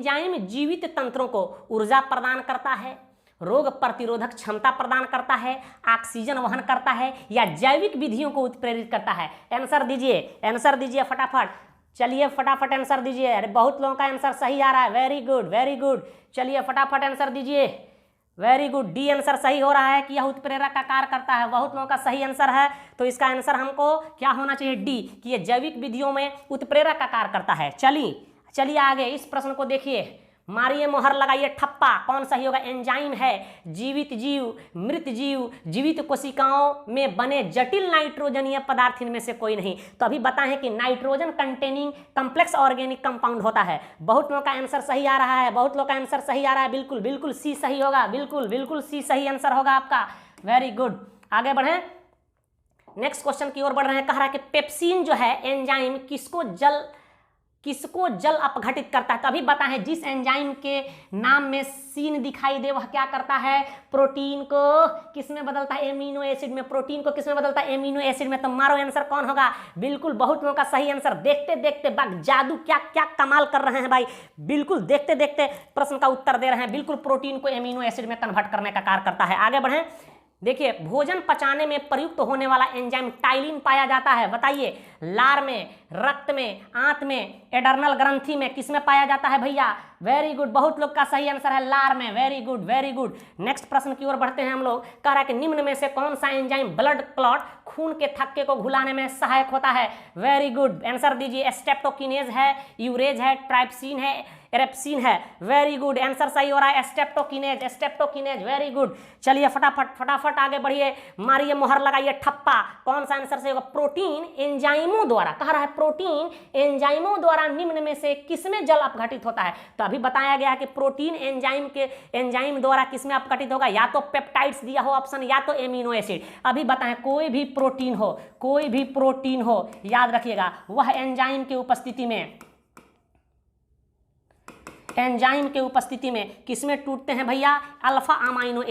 Enzyme जीवित तंत्रों को ऊर्जा प्रदान करता है, रोग प्रतिरोधक क्षमता प्रदान करता है, ऑक्सीजन वहन करता है, या जैविक विधियों को उत्प्रेरित करता है? आंसर दीजिए फटाफट। चलिए फटाफट आंसर दीजिए। अरे बहुत लोगों का आंसर सही आ रहा है, वेरी गुड। चलिए फटाफट आंसर दीजिए, वेरी गुड। डी आंसर सही हो रहा है कि यह उत्प्रेरक का कार्य करता है। बहुत लोगों का सही आंसर है, तो इसका आंसर हमको क्या होना चाहिए? डी, कि यह जैविक विधियों में उत्प्रेरक का कार्य करता है। चलिए आगे इस प्रश्न को देखिए, मारिए मोहर लगाइए ठप्पा। कौन सही होगा? एंजाइम है जीवित जीव, मृत जीव, जीवित कोशिकाओं में बने जटिल नाइट्रोजनीय पदार्थ इनमें से कोई नहीं। तो अभी बताएं कि nitrogen containing complex organic compound होता है। बहुत लोगों का आंसर सही आ रहा है, बिल्कुल सी सही होगा, बिल्कुल सी सही आंसर होगा आपका। Very good. आगे बढ़ें, नेक्स्ट क्वेश्चन की ओर बढ़ रहे हैं। कह रहा है कि पेप्सिन जो है एंजाइम किसको जल अपघटित करता है? तो अभी बताएं जिस एंजाइम के नाम में सीन दिखाई दे वह क्या करता है? प्रोटीन को किसमें बदलता है? एमिनो एसिड में। प्रोटीन को किसमें बदलता है? एमिनो एसिड में। तो मारो आंसर कौन होगा? बिल्कुल बहुत लोगों का सही आंसर। देखते देखते बाग जादू क्या क्या कमाल कर रहे हैं भाई, बिल्कुल देखते देखते प्रश्न का उत्तर दे रहे हैं। बिल्कुल प्रोटीन को एमिनो एसिड में कन्वर्ट करने का कार्य करता है। आगे बढ़ें, देखिए भोजन पचाने में प्रयुक्त होने वाला एंजाइम टाइलिन पाया जाता है। बताइए, लार में, रक्त में, आंत में, एडर्नल ग्रंथि में, किसमें पाया जाता है भैया? वेरी गुड, बहुत लोग का सही आंसर है लार में। Very good. नेक्स्ट प्रश्न की ओर बढ़ते हैं हम लोग। कह रहा है कि निम्न में से कौन सा एंजाइम ब्लड क्लॉट, खून के थक्के को घुलाने में सहायक होता है? वेरी गुड, आंसर दीजिए। स्ट्रेप्टोकिनेज है, यूरेज है, ट्राइप्सिन है, एरेप्सिन है। वेरी गुड, आंसर सही हो रहा है स्ट्रेप्टोकिनेज। Very good. चलिए फटाफट आगे बढ़िए, मारिए मोहर लगाइए ठप्पा। कौन सा आंसर सही होगा? प्रोटीन एंजाइमों द्वारा, कह रहा है प्रोटीन एंजाइमों द्वारा निम्न में से किसमें जल अपघटित होता है? तो अभी बताया गया है कि प्रोटीन एंजाइम द्वारा किसमें अपघटित होगा? या तो पेप्टाइड्स दिया हो ऑप्शन, या तो एमिनो एसिड। अभी बताएं, कोई भी प्रोटीन हो, याद रखिएगा वह एंजाइम के उपस्थिति में किसमें टूटते हैं भैया? अल्फा अमाइनो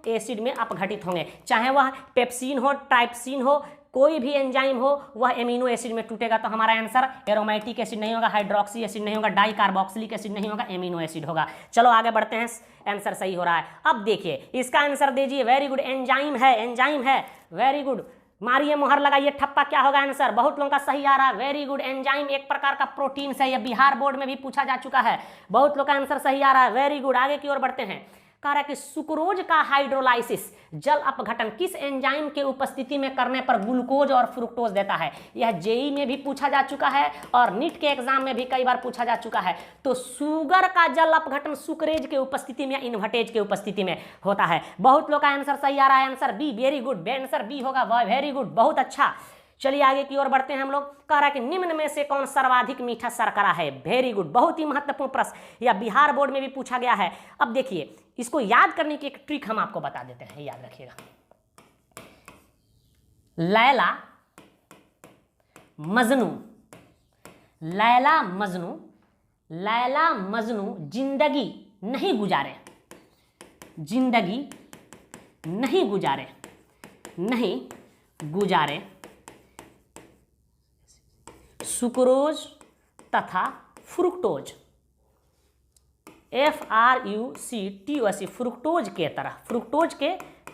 एसिड में अपघटित होंगे। चाहे वह पेप्सिन हो, ट्राइप्सिन हो, कोई भी एंजाइम हो, वह एमिनो एसिड में टूटेगा। तो हमारा आंसर एरोमेटिक एसिड नहीं होगा, हाइड्रोक्सी एसिड नहीं होगा, डाई कार्बोक्सिलिक एसिड नहीं होगा, एमिनो एसिड होगा। चलो आगे बढ़ते हैं, आंसर सही हो रहा है। अब देखिए इसका आंसर दीजिए। वेरी गुड, एंजाइम है। वेरी गुड, मारिए मोहर लगाइए ठप्पा। क्या होगा आंसर? बहुत लोगों का सही आ रहा है। वेरी गुड, एंजाइम एक प्रकार का प्रोटीन है। यह बिहार बोर्ड में भी पूछा जा चुका है। बहुत लोग का आंसर सही आ रहा है। वेरी गुड, आगे की ओर बढ़ते हैं। कह रहा है कि सुक्रोज का हाइड्रोलाइसिस, जल अपघटन, किस एंजाइम के उपस्थिति में करने पर ग्लूकोज और फ्रुक्टोज देता है? यह जेई में भी पूछा जा चुका है और नीट के एग्जाम में भी कई बार पूछा जा चुका है। तो शुगर का जल अपघटन सुक्रेज के उपस्थिति में, इन्वर्टेज के उपस्थिति में होता है। बहुत लोग का आंसर सही आ रहा है, answer B. Very good, answer B होगा। वेरी गुड, बहुत अच्छा। चलिए आगे की ओर बढ़ते हैं हम लोग। कह रहा है कि निम्न में से कौन सर्वाधिक मीठा शर्करा है? वेरी गुड, बहुत ही महत्वपूर्ण प्रश्न, या बिहार बोर्ड में भी पूछा गया है। अब देखिए इसको याद करने की एक ट्रिक हम आपको बता देते हैं, याद रखिएगा। लैला मजनू जिंदगी नहीं गुजारे सुक्रोज तथा फ्रुक्टोज, FRUCTOS, फ्रुक्टोज के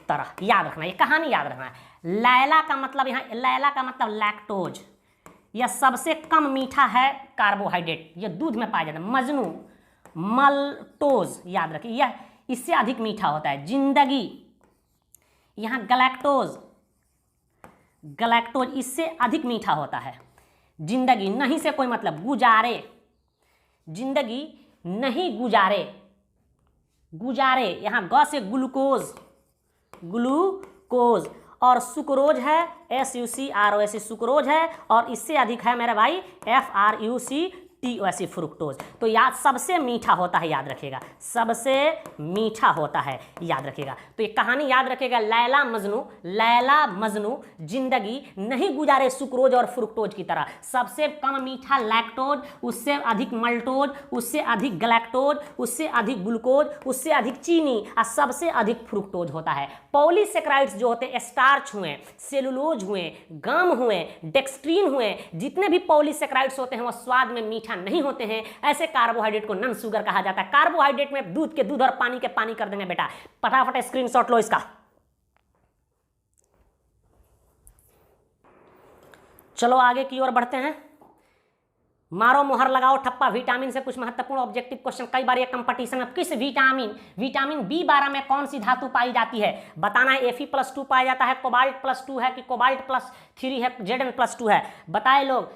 तरह। याद रखना, ये कहानी याद रखना है। लैला का मतलब लैक्टोज, यह सबसे कम मीठा है कार्बोहाइड्रेट, यह दूध में पाया जाता है। मजनू मल्टोज, याद रखिए यह इससे अधिक मीठा होता है। जिंदगी, यहाँ गलैक्टोज इससे अधिक मीठा होता है। जिंदगी नहीं से कोई मतलब, जिंदगी नहीं गुजारे, यहाँ ग से ग्लूकोज, और सुक्रोज है SUCROS, सुक्रोज है, और इससे अधिक है मेरे भाई FRUCTOS, फ्रुक्टोज। तो याद सबसे मीठा होता है, याद रखिएगा, सबसे मीठा होता है, याद रखिएगा। तो ये कहानी याद रखिएगा। लैला मजनू जिंदगी नहीं गुजारे सुक्रोज और फ्रुक्टोज की तरह। सबसे कम मीठा लैक्टोज, उससे अधिक मल्टोज, उससे अधिक गलैक्टोज, उससे अधिक ग्लूकोज, उससे अधिक चीनी, और सबसे अधिक फ्रुक्टोज होता है। पॉलीसेक्राइड्स जो होते हैं, स्टार्च हुए, सेलुलोज हुए, गम हुए, डेक्सट्रीन हुए, जितने भी पॉलीसेक्राइड्स होते हैं वह स्वाद में मीठा मीठा नहीं होते हैं, ऐसे कार्बोहाइड्रेट को नॉन शुगर कहा जाता है। कार्बोहाइड्रेट में दूध के दूध और पानी के पानी कर देंगे बेटा, फटाफट स्क्रीनशॉट लो इसका। चलो आगे की ओर बढ़ते हैं। मारो मोहर लगाओ ठप्पा विटामिन से कुछ महत्वपूर्ण ऑब्जेक्टिव क्वेश्चन। कई बार ये कंपटीशन में किस विटामिन B12 में कौन सी धातु पाई जाती है बताना है। Fe+2 पाया जाता है, कोबाल्ट +2 है कि कोबाल्ट +3 है, Zn+2 है, बताए लोग,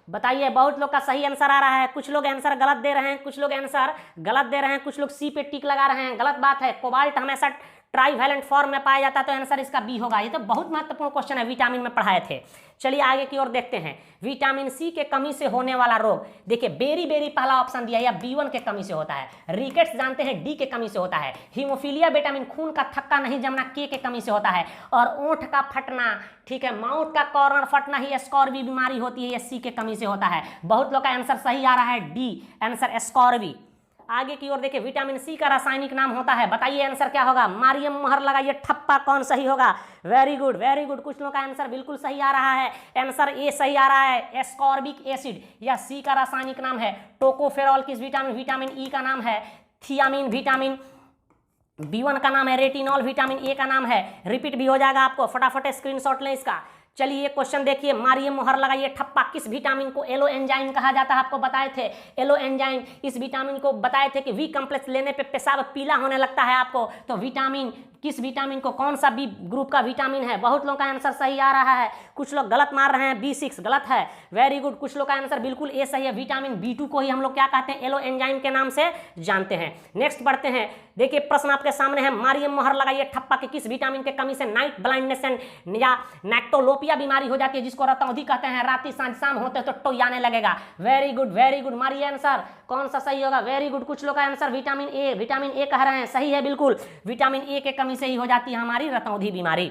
बताइए। बहुत लोग का सही आंसर आ रहा है, कुछ लोग आंसर गलत दे रहे हैं, कुछ लोग आंसर गलत दे रहे हैं, कुछ लोग सी पे टिक लगा रहे हैं, गलत बात है। कोबाल्ट हमेशा ट्राईवैलेंट फॉर्म में पाया जाता है, तो आंसर इसका बी होगा। ये तो बहुत महत्वपूर्ण क्वेश्चन है, विटामिन में पढ़ाए थे। चलिए आगे की ओर देखते हैं। विटामिन सी के कमी से होने वाला रोग, देखिए बेरी पहला ऑप्शन दिया, या B1 के कमी से होता है। रिकेट्स जानते हैं डी के कमी से होता है। हीमोफीलिया विटामिन खून का थक्का नहीं जमना के कमी से होता है। और ओंठ का फटना, ठीक है, माउथ का कॉर्नर फटना ही स्कॉर्बी बीमारी होती है, ये सी के कमी से होता है। बहुत लोग का आंसर सही आ रहा है, डी आंसर स्कॉर्बी। आगे की ओर देखिए, विटामिन सी का रासायनिक नाम होता है, बताइए आंसर क्या होगा। मारियम मोहर लगाइए ठप्पा, कौन सही होगा। वेरी गुड वेरी गुड, कुछ लोगों का आंसर बिल्कुल सही आ रहा है, आंसर ए सही आ रहा है, एस्कॉर्बिक एसिड। या सी का रासायनिक नाम है टोकोफेरॉल। किस विटामिन ई का नाम है थियामिन, विटामिन B1 का नाम है रेटिनॉल, विटामिन ए का नाम है, रिपीट भी हो जाएगा आपको, फटाफट स्क्रीनशॉट लें इसका। चलिए क्वेश्चन देखिए, मारिए मोहर लगाइए ठप्पा, किस विटामिन को एलो एंजाइम कहा जाता है, आपको बताए थे एलो एंजाइम। इस विटामिन को बताए थे कि वी कॉम्प्लेक्स लेने पे पेशाब पीला होने लगता है आपको, तो विटामिन, किस विटामिन को, कौन सा बी ग्रुप का विटामिन है। बहुत लोगों का आंसर सही आ रहा है, कुछ लोग गलत मार रहे हैं, B6 गलत है। वेरी गुड, कुछ लोग का आंसर बिल्कुल ए सही है। विटामिन B2 को ही हम लोग क्या कहते हैं, एलो एंजाइम के नाम से जानते हैं। नेक्स्ट बढ़ते हैं, देखिए प्रश्न आपके सामने है, मारियम मोहर लगाइए ठप्पा कि किस विटामिन के कमी से नाइट ब्लाइंडनेस या नेक्टोलोपिया बीमारी हो जाती है, जिसको रतौंधी कहते हैं। रात सांझ शाम होते तो टोयाने लगेगा। वेरी गुड, मारिए आंसर, कौन सा सही होगा। वेरी गुड, कुछ लोग का आंसर विटामिन ए कह रहे हैं, सही है बिल्कुल। विटामिन ए के कमी से ही हो जाती है हमारी रतौंधी बीमारी।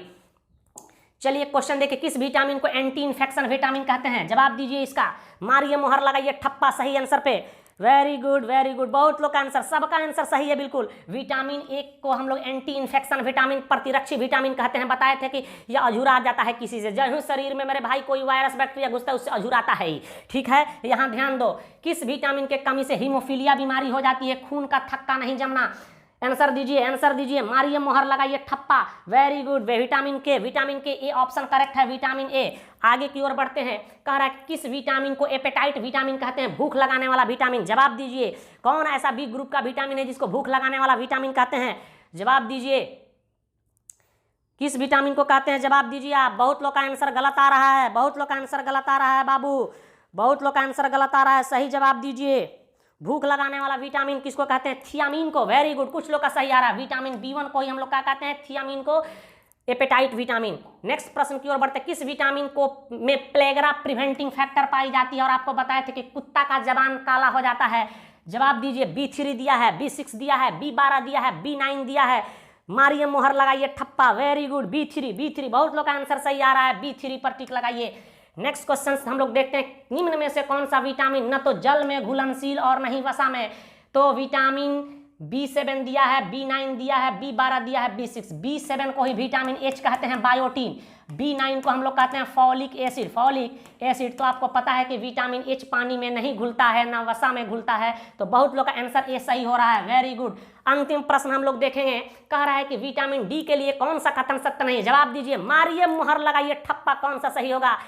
चलिए क्वेश्चन देखिए, किस विटामिन को एंटी इन्फेक्शन विटामिन कहते हैं, जवाब दीजिए इसका। मारिए मोहर लगाइए ठप्पा सही आंसर पे। वेरी गुड, बहुत लोग का आंसर, सबका आंसर सही है बिल्कुल। विटामिन ए को हम लोग एंटी इन्फेक्शन विटामिन, प्रतिरक्षी विटामिन कहते हैं। बताए थे कि यह अझुरा जाता है किसी से, जब शरीर में मेरे भाई कोई वायरस बैक्टीरिया घुसता है उससे अझुराता है ही, ठीक है। यहाँ ध्यान दो, किस विटामिन के कमी से हीमोफीलिया बीमारी हो जाती है, खून का थक्का नहीं जमना। आंसर दीजिए, मारिए मोहर लगाइए ठप्पा। वेरी गुड, विटामिन के ए ऑप्शन करेक्ट है, विटामिन ए। आगे की ओर बढ़ते हैं, कह रहा है किस विटामिन को एपेटाइट विटामिन कहते हैं, भूख लगाने वाला विटामिन। जवाब दीजिए, कौन ऐसा बी ग्रुप का विटामिन है जिसको भूख लगाने वाला विटामिन कहते हैं, जवाब दीजिए। किस विटामिन को कहते हैं, जवाब दीजिए आप। बहुत लोग का आंसर गलत आ रहा है, बहुत लोग का आंसर गलत आ रहा है बाबू, बहुत लोग का आंसर गलत आ रहा है, सही जवाब दीजिए। भूख लगाने वाला विटामिन किसको कहते हैं, थियामिन को। वेरी गुड, कुछ लोग का सही आ रहा है, विटामिन B1 को ही हम लोग क्या कहते हैं, थियामिन को, एपेटाइट विटामिन। नेक्स्ट प्रश्न की ओर बढ़ते हैं, किस विटामिन को में प्लेगरा प्रिवेंटिंग फैक्टर पाई जाती है, और आपको बताए थे कि कुत्ता का जबान काला हो जाता है। जवाब दीजिए, B3 दिया है, B6 दिया है, B12 दिया है, B9 दिया है। मारिए मोहर लगाइए ठप्पा। वेरी गुड, B3, बहुत लोग का आंसर सही आ रहा है, B3 पर टिक लगाइए। नेक्स्ट क्वेश्चन हम लोग देखते हैं, निम्न में से कौन सा विटामिन न तो जल में घुलनशील और नहीं वसा में, तो विटामिन B7 दिया है, B9 दिया है, B12 दिया है, B6। B7 को ही विटामिन H कहते हैं, बायोटीन। B9 को हम लोग कहते हैं फॉलिक एसिड। तो आपको पता है कि विटामिन H पानी में नहीं घुलता है, ना वसा में घुलता है, तो बहुत लोग का आंसर ए सही हो रहा है। Very good. अंतिम प्रश्न हम लोग देखेंगे, कह रहा है कि विटामिन डी के लिए कौन सा कथन सत्य नहीं, जवाब दीजिए। मारिए मोहर लगाइए ठप्पा, कौन सा सही होगा।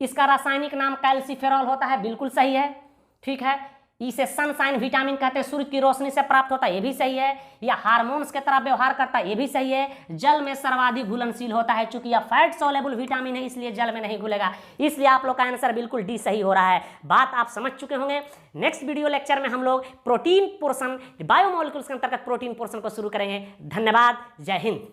इसका रासायनिक नाम कैल्सिफेरॉल होता है, बिल्कुल सही है, ठीक है। इसे सनशाइन विटामिन कहते हैं, सूर्य की रोशनी से प्राप्त होता है, ये भी सही है। या हार्मोन्स की तरह व्यवहार करता है, ये भी सही है। जल में सर्वाधिक घुलनशील होता है, चूंकि यह फैट सोलेबल विटामिन है, इसलिए जल में नहीं घुलेगा, इसलिए आप लोग का आंसर बिल्कुल डी सही हो रहा है। बात आप समझ चुके होंगे। नेक्स्ट वीडियो लेक्चर में हम लोग प्रोटीन पोर्शन, बायोमोलिक्यूल्स के अंतर्गत प्रोटीन पोर्शन को शुरू करेंगे। धन्यवाद, जय हिंद।